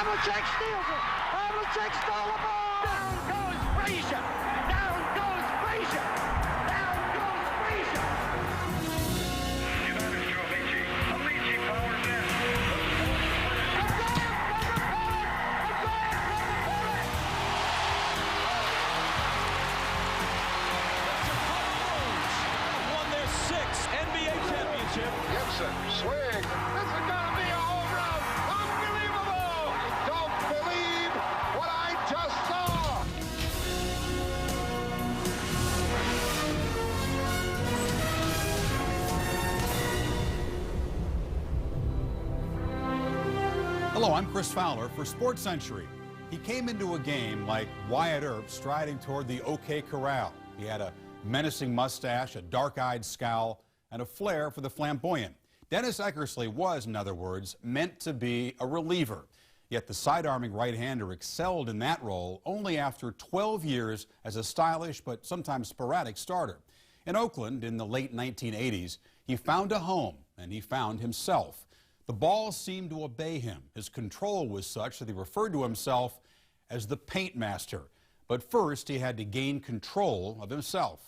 Havlicek steals it. Havlicek stole the ball. Down goes Frazier. Down goes Frazier. Down goes Frazier. United to Alici. Alici powers in. Won their 6th NBA championship. Gibson swing. This is gonna be a home run. Unbelievable! I don't believe what I just saw. Hello, I'm Chris Fowler for SportsCentury. He came into a game like Wyatt Earp striding toward the OK Corral. He had a menacing mustache, a dark-eyed scowl, and a flair for the flamboyant. Dennis Eckersley was, in other words, meant to be a reliever. Yet the side-arming right-hander excelled in that role only after 12 years as a stylish but sometimes sporadic starter. In Oakland in the late 1980s, he found a home and he found himself. The ball seemed to obey him. His control was such that he referred to himself as the paint master. But first, he had to gain control of himself.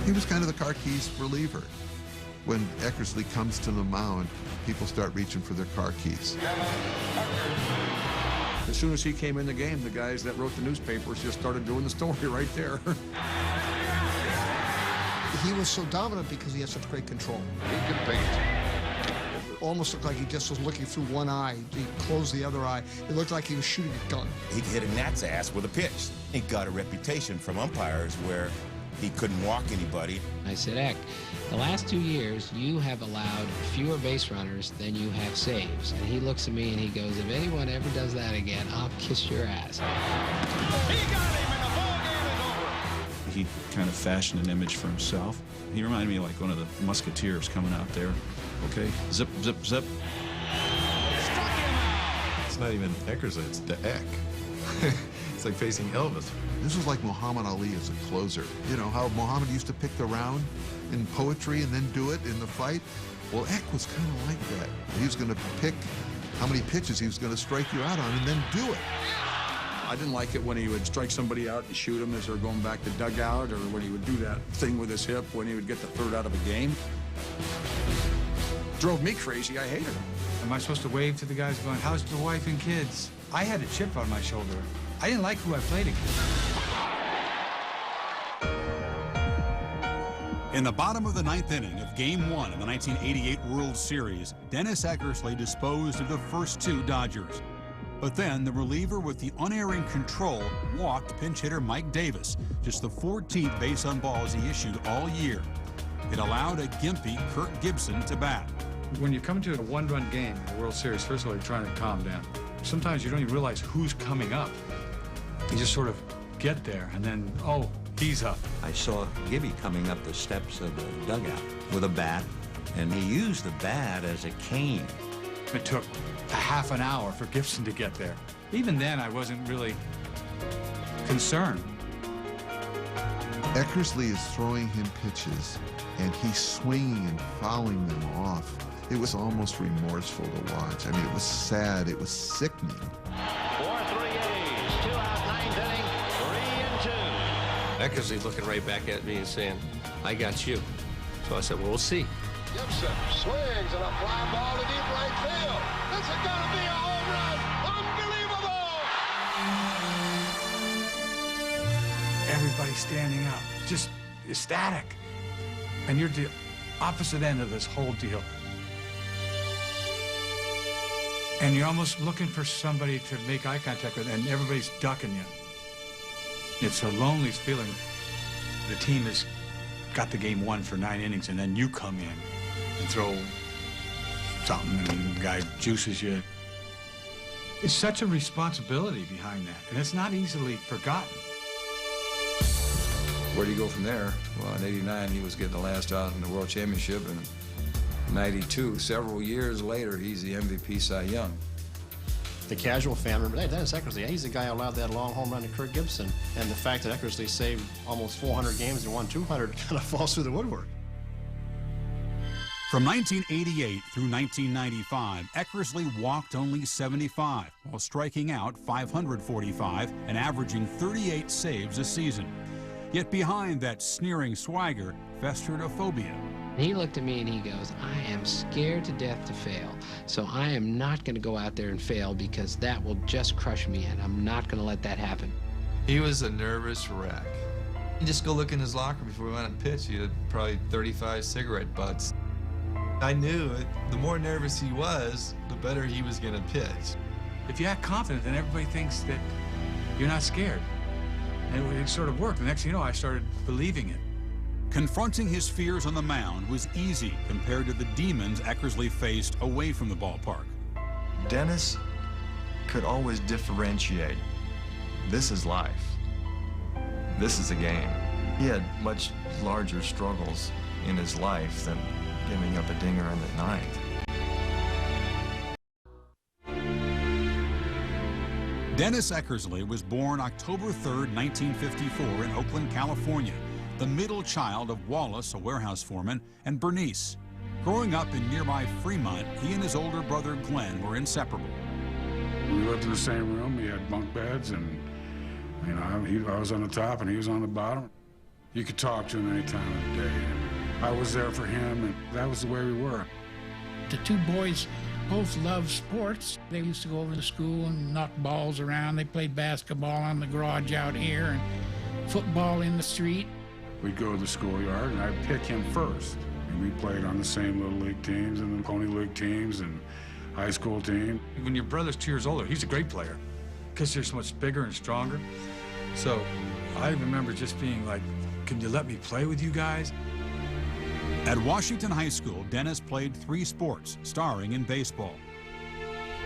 He was kind of the car keys reliever. When Eckersley comes to the mound, people start reaching for their car keys. As soon as he came in the game, the guys that wrote the newspapers just started doing the story right there. He was so dominant because he had such great control. He can paint. Almost looked like he just was looking through one eye. He closed the other eye. It looked like he was shooting a gun. He hit a gnat's ass with a pitch. He got a reputation from umpires where he couldn't walk anybody. I said, Eck, the last 2 years, you have allowed fewer base runners than you have saves. And he looks at me and he goes, if anyone ever does that again, I'll kiss your ass. He got him, and the ball game is over. He kind of fashioned an image for himself. He reminded me of like one of the musketeers coming out there. Okay, zip, zip, zip. Struck him out. It's not even Eckersley, it's the Eck. It's like facing Elvis. This was like Muhammad Ali as a closer. You know how Muhammad used to pick the round in poetry and then do it in the fight? Well, Eck was kind of like that. He was going to pick how many pitches he was going to strike you out on and then do it. I didn't like it when he would strike somebody out and shoot them as they're going back to dugout, or when he would do that thing with his hip when he would get the third out of a game. Drove me crazy. I hated him. Am I supposed to wave to the guys going, how's the wife and kids? I had a chip on my shoulder. I didn't like who I played against. In the bottom of the 9th inning of Game 1 of the 1988 World Series, Dennis Eckersley disposed of the first 2 Dodgers. But then the reliever with the unerring control walked pinch hitter Mike Davis, just the 14th base on balls he issued all year. It allowed a gimpy Kirk Gibson to bat. When you come to a one-run game in the World Series, first of all, you're trying to calm down. Sometimes you don't even realize who's coming up. You just sort of get there, and then, oh, he's up. I saw Gibby coming up the steps of the dugout with a bat, and he used the bat as a cane. It took a half an hour for Gibson to get there. Even then, I wasn't really concerned. Eckersley is throwing him pitches, and he's swinging and fouling them off. It was almost remorseful to watch. I mean, it was sad. It was sickening. 4-3 innings, 2 out, 9th inning, 3-2. Eckersley looking right back at me and saying, I got you. So I said, well, we'll see. Gibson swings and a fly ball to deep right field. This is going to be a home run. Unbelievable! Everybody standing up, just ecstatic. And you're the opposite end of this whole deal. And you're almost looking for somebody to make eye contact with, and everybody's ducking you. It's the loneliest feeling. The team has got the game won for 9 innings, and then you come in and throw something, and the guy juices you. It's such a responsibility behind that, and it's not easily forgotten. Where do you go from there? Well, in '89, he was getting the last out in the World Championship, and '92, several years later, he's the MVP Cy Young. The casual fan remember, hey, Dennis Eckersley, he's the guy who allowed that long home run to Kirk Gibson. And the fact that Eckersley saved almost 400 games and won 200 kind of falls through the woodwork. From 1988 through 1995, Eckersley walked only 75 while striking out 545 and averaging 38 saves a season. Yet behind that sneering swagger festered a phobia. He looked at me and he goes, I am scared to death to fail, so I am not going to go out there and fail because that will just crush me, and I'm not going to let that happen. He was a nervous wreck. You just go look in his locker before we went on pitch. He had probably 35 cigarette butts. I knew it. The more nervous he was, the better he was going to pitch. If you act confident, then everybody thinks that you're not scared. And it sort of worked. The next thing you know, I started believing it. Confronting his fears on the mound was easy compared to the demons Eckersley faced away from the ballpark. Dennis could always differentiate. This is life. This is a game. He had much larger struggles in his life than giving up a dinger in the ninth. Dennis Eckersley was born October 3rd, 1954 in Oakland, California, the middle child of Wallace, a warehouse foreman, and Bernice. Growing up in nearby Fremont, he and his older brother Glenn were inseparable. We lived in the same room. We had bunk beds, and you know, I was on the top and he was on the bottom. You could talk to him any time of the day. I was there for him, and that was the way we were. The two boys both loved sports. They used to go over to school and knock balls around. They played basketball on the garage out here and football in the street. We'd go to the schoolyard, and I'd pick him first. And we played on the same Little League teams and the Pony League teams and high school team. When your brother's 2 years older, he's a great player because you're so much bigger and stronger. So I remember just being like, can you let me play with you guys? At Washington High School, Dennis played 3 sports, starring in baseball.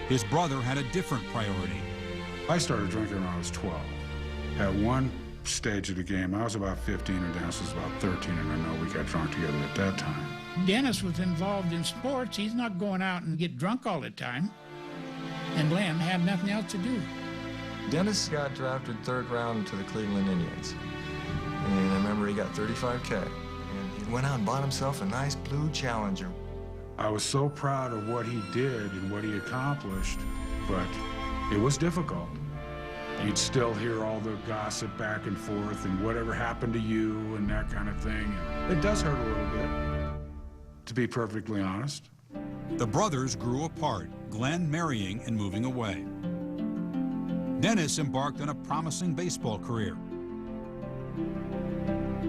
His brother had a different priority. I started drinking when I was 12. At one stage of the game, I was about 15 and Dennis was about 13, and I know we got drunk together at that time. Dennis was involved in sports. He's not going out and get drunk all the time. And Glenn had nothing else to do. Dennis got drafted 3rd round to the Cleveland Indians. And I remember he got 35K. And he went out and bought himself a nice blue Challenger. I was so proud of what he did and what he accomplished, but it was difficult. You'd still hear all the gossip back and forth and whatever happened to you and that kind of thing. It does hurt a little bit, to be perfectly honest. The brothers grew apart, Glenn marrying and moving away. Dennis embarked on a promising baseball career.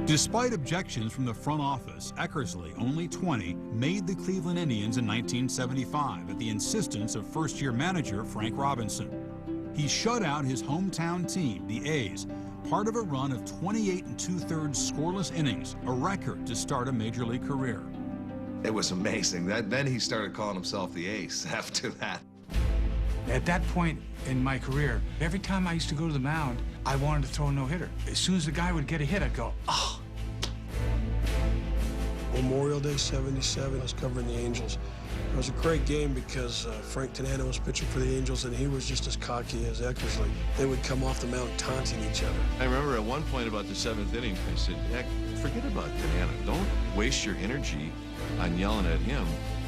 Despite objections from the front office, Eckersley, only 20, made the Cleveland Indians in 1975 at the insistence of first-year manager Frank Robinson. He shut out his hometown team, the A's, part of a run of 28 2/3 scoreless innings, a record to start a major league career. It was amazing. Then he started calling himself the Ace after that. At that point in my career, every time I used to go to the mound, I wanted to throw a no-hitter. As soon as the guy would get a hit, I'd go, oh. Memorial Day '77, I was covering the Angels. It was a great game because Frank Tanana was pitching for the Angels, and he was just as cocky as Eckersley. They would come off the mound taunting each other. I remember at one point about the 7th inning, I said, heck, forget about Tanana. Don't waste your energy on yelling at him.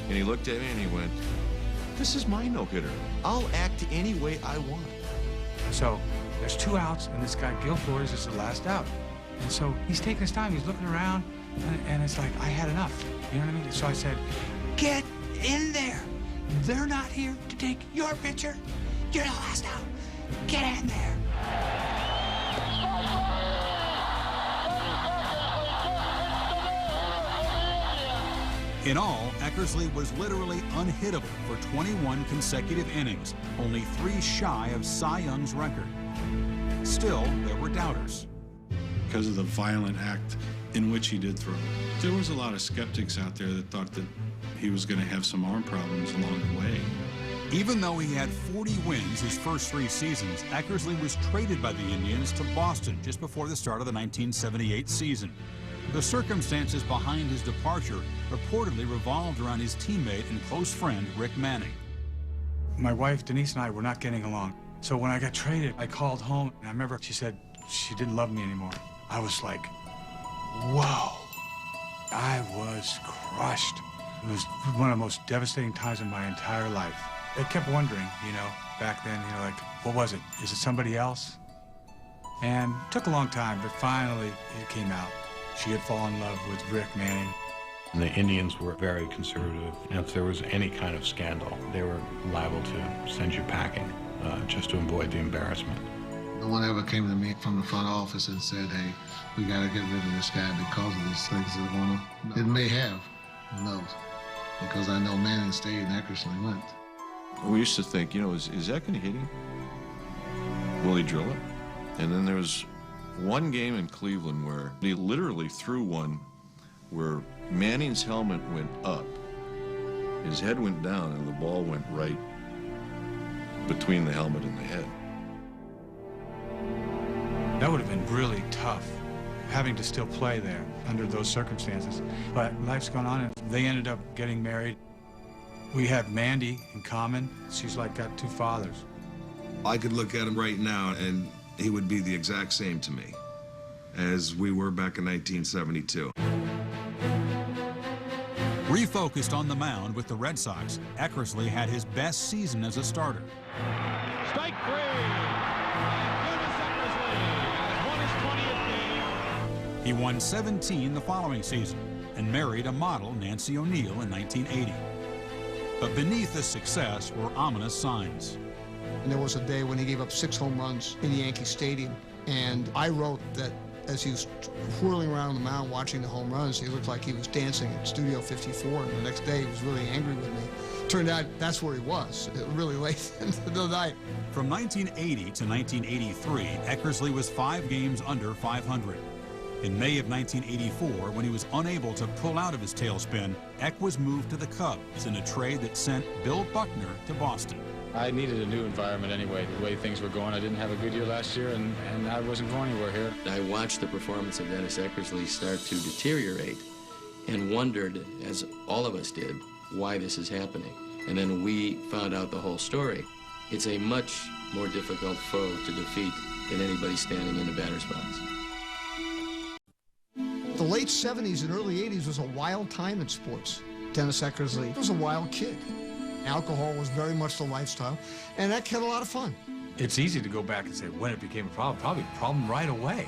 And he looked at me and he went, this is my no-hitter. I'll act any way I want. So there's 2 outs, and this guy, Gil Flores, is the last out. And so he's taking his time. He's looking around, and it's like, I had enough. You know what I mean? So I said, get in there. They're not here to take your pitcher. You're the last out. Get in there. In all, Eckersley was literally unhittable for 21 consecutive innings, only 3 shy of Cy Young's record. Still, there were doubters. Because of the violent act in which he did throw. There was a lot of skeptics out there that thought that he was going to have some arm problems along the way. Even though he had 40 wins his first 3 seasons, Eckersley was traded by the Indians to Boston just before the start of the 1978 season. The circumstances behind his departure reportedly revolved around his teammate and close friend, Rick Manning. My wife, Denise, and I were not getting along. So when I got traded, I called home, and I remember she said she didn't love me anymore. I was like, whoa. I was crushed. It was one of the most devastating times in my entire life. I kept wondering, you know, back then, you know, like, what was it? Is it somebody else? And it took a long time, but finally it came out. She had fallen in love with Rick Manning. And the Indians were very conservative. And if there was any kind of scandal, they were liable to send you packing just to avoid the embarrassment. No one ever came to me from the front office and said, hey, we got to get rid of this guy because of these things that want to. It may have, who knows, because I know Manning stayed and Eckersley went. We used to think, you know, is that going to hit him? Will he drill it? And then there was one game in Cleveland where he literally threw one where Manning's helmet went up, his head went down, and the ball went right between the helmet and the head. That would have been really tough, having to still play there under those circumstances. But life's gone on, and they ended up getting married. We have Mandy in common. She's like got two fathers. I could look at him right now, and he would be the exact same to me as we were back in 1972. Refocused on the mound with the Red Sox, Eckersley had his best season as a starter. Strike three. Dennis Eckersley has won his 20th game. He won 17 the following season and married a model, Nancy O'Neill, in 1980. But beneath this success were ominous signs. And there was a day when he gave up 6 home runs in Yankee Stadium, and I wrote that as he was whirling around the mound watching the home runs, he looked like he was dancing at Studio 54, and the next day he was really angry with me. Turned out that's where he was, really late into the night. From 1980 to 1983, Eckersley was 5 games under 500. In May of 1984, when he was unable to pull out of his tailspin, Eck was moved to the Cubs in a trade that sent Bill Buckner to Boston. I needed a new environment anyway. The way things were going, I didn't have a good year last year, and I wasn't going anywhere here. I watched the performance of Dennis Eckersley start to deteriorate and wondered, as all of us did, why this is happening. And then we found out the whole story. It's a much more difficult foe to defeat than anybody standing in the batter's box. The late 70s and early 80s was a wild time in sports. Dennis Eckersley was a wild kid. Alcohol was very much the lifestyle, and Eck had a lot of fun. It's easy to go back and say when it became a problem, probably a problem right away.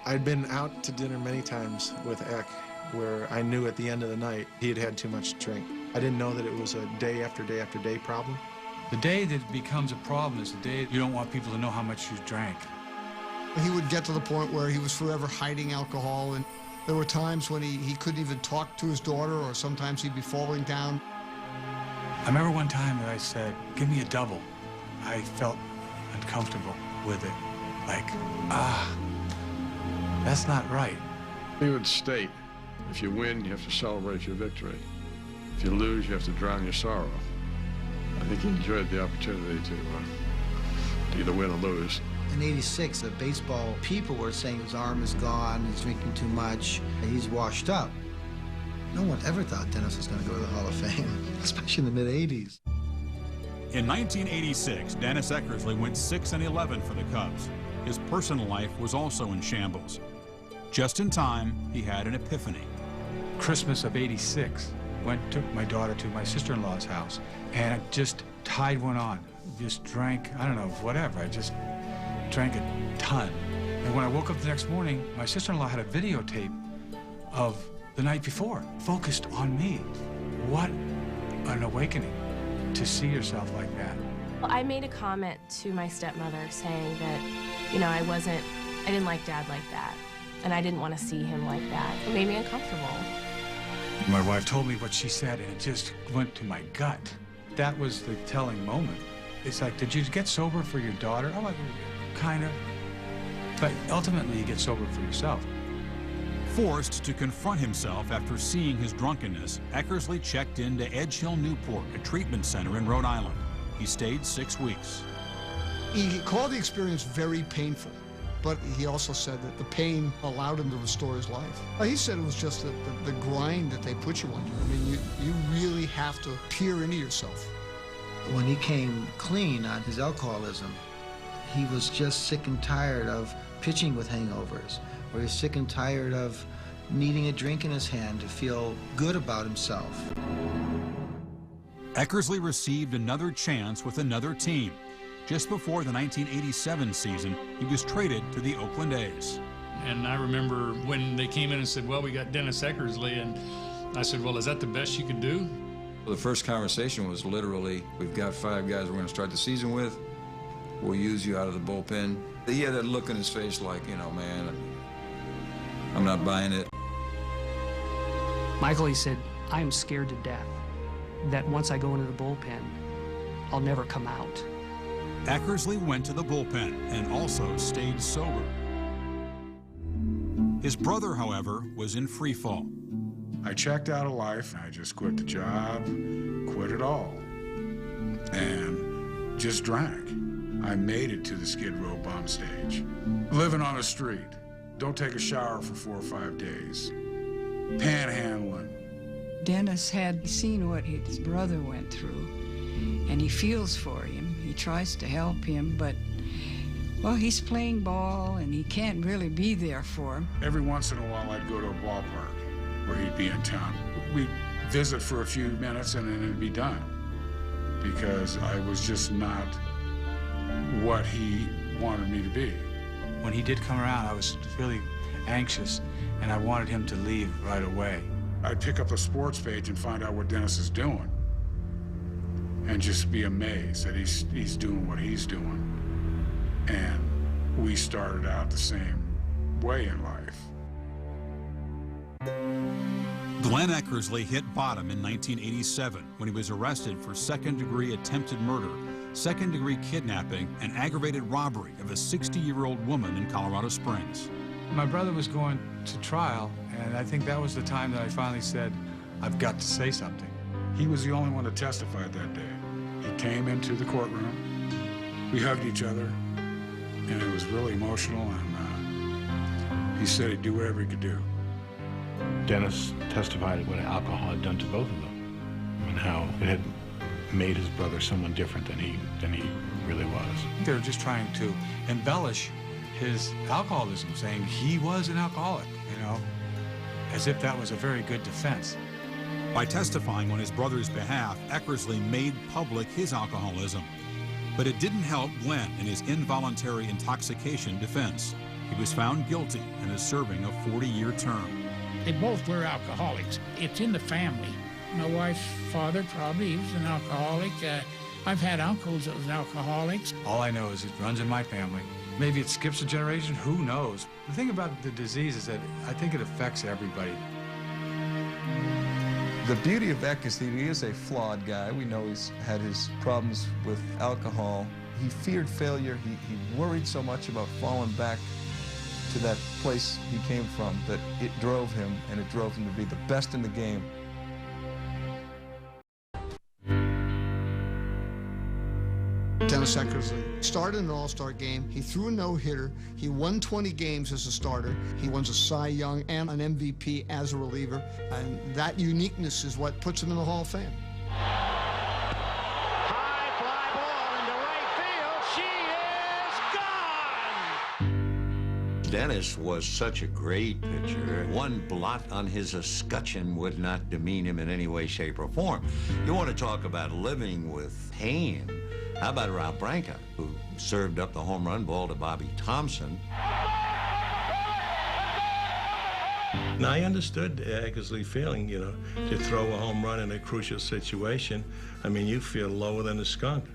I'd been out to dinner many times with Eck, where I knew at the end of the night he had had too much to drink. I didn't know that it was a day after day after day problem. The day that it becomes a problem is the day you don't want people to know how much you drank. He would get to the point where he was forever hiding alcohol, and there were times when he couldn't even talk to his daughter, or sometimes he'd be falling down. I remember one time that I said, give me a double. I felt uncomfortable with it. Like, that's not right. He would state, if you win, you have to celebrate your victory. If you lose, you have to drown your sorrow. I think he enjoyed the opportunity to either win or lose. In '86, the baseball people were saying his arm is gone, he's drinking too much, he's washed up. No one ever thought Dennis was going to go to the Hall of Fame, especially in the mid-'80s. In 1986, Dennis Eckersley went 6-11 for the Cubs. His personal life was also in shambles. Just in time, he had an epiphany. Christmas of '86, took my daughter to my sister-in-law's house, and I just tied one on. Just drank, I don't know, whatever. I just drank a ton. And when I woke up the next morning, my sister-in-law had a videotape of the night before, focused on me. What an awakening to see yourself like that. Well, I made a comment to my stepmother saying that, you know, I didn't like Dad like that, and I didn't want to see him like that. It made me uncomfortable. My wife told me what she said, and it just went to my gut. That was the telling moment. It's like, did you get sober for your daughter? Oh, kind of. But ultimately, you get sober for yourself. Forced to confront himself after seeing his drunkenness, Eckersley checked into Edge Hill Newport, a treatment center in Rhode Island. He stayed 6 weeks. He called the experience very painful, but he also said that the pain allowed him to restore his life. He said it was just the grind that they put you under. I mean, you really have to peer into yourself. When he came clean on his alcoholism, he was just sick and tired of pitching with hangovers, or he was sick and tired of needing a drink in his hand to feel good about himself. Eckersley received another chance with another team. Just before the 1987 season, he was traded to the Oakland A's. And I remember when they came in and said, well, we got Dennis Eckersley, and I said, well, is that the best you could do? The first conversation was literally, we've got 5 guys we're going to start the season with. We'll use you out of the bullpen. He had that look in his face like, you know, man, I'm not buying it. Michael, he said, I am scared to death that once I go into the bullpen, I'll never come out. Eckersley went to the bullpen and also stayed sober. His brother, however, was in free fall. I checked out of life. I just quit the job, quit it all, and just drank. I made it to the Skid Row bomb stage. Living on the street. Don't take a shower for 4 or 5 days. Panhandling. Dennis had seen what his brother went through, and he feels for him. He tries to help him, but, well, he's playing ball, and he can't really be there for him. Every once in a while, I'd go to a ballpark where he'd be in town. We'd visit for a few minutes, and then it'd be done, because I was just not what he wanted me to be. When he did come around, I was really anxious, and I wanted him to leave right away. I'd pick up a sports page and find out what Dennis is doing, and just be amazed that he's doing what he's doing. And we started out the same way in life. Glenn Eckersley hit bottom in 1987 when he was arrested for second-degree attempted murder, second-degree kidnapping, and aggravated robbery of a 60-year-old woman in Colorado Springs. My brother was going to trial, and I think that was the time that I finally said, I've got to say something. He was the only one that testified that day. He came into the courtroom, we hugged each other, and it was really emotional, and he said he'd do whatever he could do. Dennis testified what alcohol had done to both of them, and how it had made his brother someone different than he really was. They were just trying to embellish his alcoholism, saying he was an alcoholic, you know, as if that was a very good defense. By testifying on his brother's behalf, Eckersley made public his alcoholism. But it didn't help Glenn in his involuntary intoxication defense. He was found guilty and is serving a 40-year term. They both were alcoholics. It's in the family. My wife's father probably, he was an alcoholic. I've had uncles that was alcoholics. All I know is it runs in my family. Maybe it skips a generation, who knows? The thing about the disease is that I think it affects everybody. The beauty of Eckersley, he is a flawed guy. We know he's had his problems with alcohol. He feared failure. He worried so much about falling back to that place he came from that it drove him, and it drove him to be the best in the game. Dennis Eckersley started an all-star game. He threw a no-hitter. He won 20 games as a starter. He won a Cy Young and an MVP as a reliever. And that uniqueness is what puts him in the Hall of Fame. High fly ball into right field. She is gone! Dennis was such a great pitcher. One blot on his escutcheon would not demean him in any way, shape, or form. You want to talk about living with pain. How about Ralph Branca, who served up the home run ball to Bobby Thompson? Now, I understood Eckersley feeling, you know, to throw a home run in a crucial situation. I mean, you feel lower than a skunk.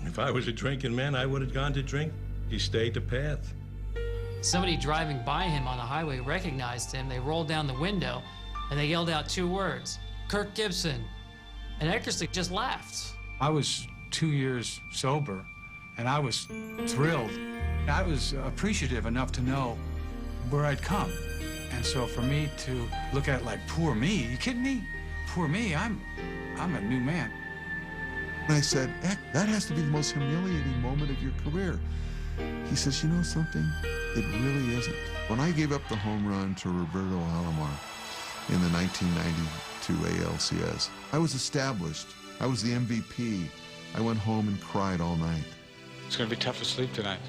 If I was a drinking man, I would have gone to drink. He stayed the path. Somebody driving by him on the highway recognized him. They rolled down the window, and they yelled out 2 words, Kirk Gibson. And Eckersley just laughed. I was 2 years sober, and I was thrilled. I was appreciative enough to know where I'd come. And so for me to look at it like, poor me, you kidding me? Poor me, I'm a new man. And I said, Eck, that has to be the most humiliating moment of your career. He says, you know something? It really isn't. When I gave up the home run to Roberto Alomar in the 1992 ALCS, I was established. I was the MVP. I went home and cried all night. It's going to be tough to sleep tonight.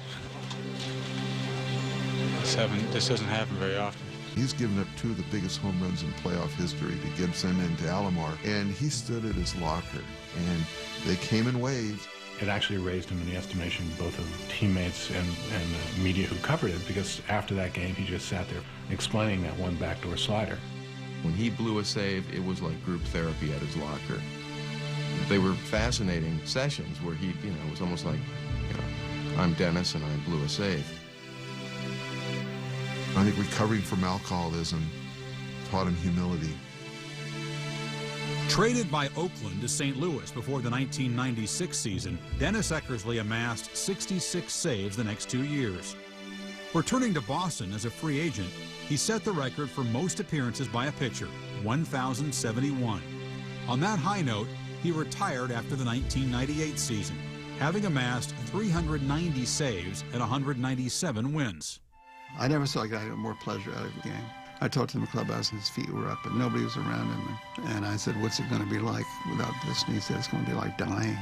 This doesn't happen very often. He's given up 2 of the biggest home runs in playoff history to Gibson and to Alomar, and he stood at his locker, and they came in waves. It actually raised him in the estimation both of teammates and the media who covered it, because after that game, he just sat there explaining that one backdoor slider. When he blew a save, it was like group therapy at his locker. They were fascinating sessions where he, it was almost like, I'm Dennis and I blew a save. I think recovering from alcoholism taught him humility. Traded by Oakland to St. Louis before the 1996 season, Dennis Eckersley amassed 66 saves the next 2 years. Returning to Boston as a free agent, he set the record for most appearances by a pitcher, 1,071. On that high note, he retired after the 1998 season, having amassed 390 saves and 197 wins. I never saw a guy get more pleasure out of the game. I talked to him in the clubhouse and his feet were up, but nobody was around him. And I said, what's it going to be like without this? And he said, it's going to be like dying.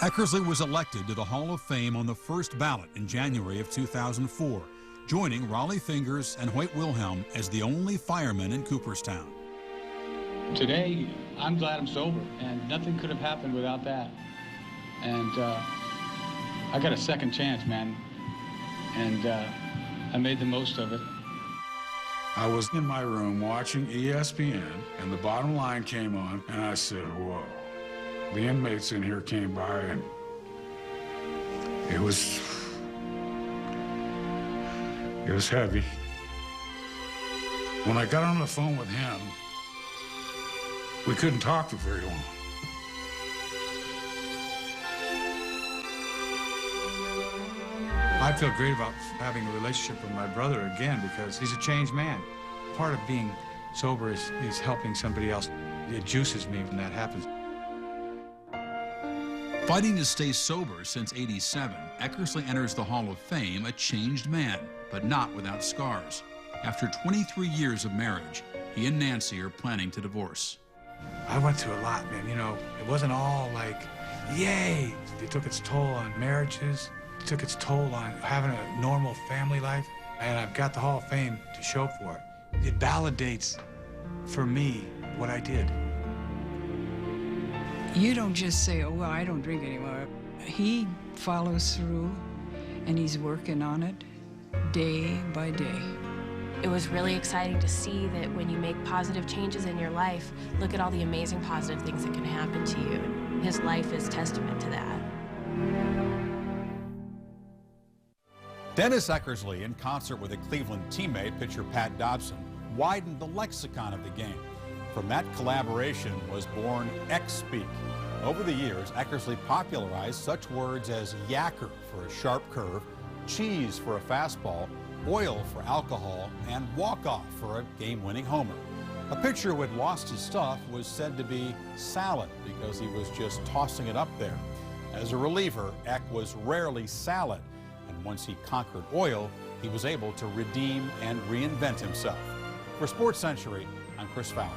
Eckersley was elected to the Hall of Fame on the first ballot in January of 2004, joining Raleigh Fingers and Hoyt Wilhelm as the only fireman in Cooperstown. Today, I'm glad I'm sober, and nothing could have happened without that. And I got a second chance, man, and I made the most of it. I was in my room watching ESPN, and the bottom line came on, and I said, whoa. The inmates in here came by, and it was heavy. When I got on the phone with him, we couldn't talk for very long. I feel great about having a relationship with my brother again because he's a changed man. Part of being sober is helping somebody else. It juices me when that happens. Fighting to stay sober since '87, Eckersley enters the Hall of Fame a changed man, but not without scars. After 23 years of marriage, he and Nancy are planning to divorce. I went through a lot, man. It wasn't all like, yay! It took its toll on marriages. It took its toll on having a normal family life, and I've got the Hall of Fame to show for it. It validates, for me, what I did. You don't just say, oh, well, I don't drink anymore. He follows through, and he's working on it day by day. It was really exciting to see that when you make positive changes in your life, look at all the amazing positive things that can happen to you. His life is testament to that. Dennis Eckersley, in concert with a Cleveland teammate, pitcher Pat Dobson, widened the lexicon of the game. From that collaboration was born X-Speak. Over the years, Eckersley popularized such words as yacker for a sharp curve, cheese for a fastball, oil for alcohol, and walk-off for a game-winning homer. A pitcher who had lost his stuff was said to be salad because he was just tossing it up there. As a reliever, Eck was rarely salad, and once he conquered oil, he was able to redeem and reinvent himself. For SportsCentury, I'm Chris Fowler.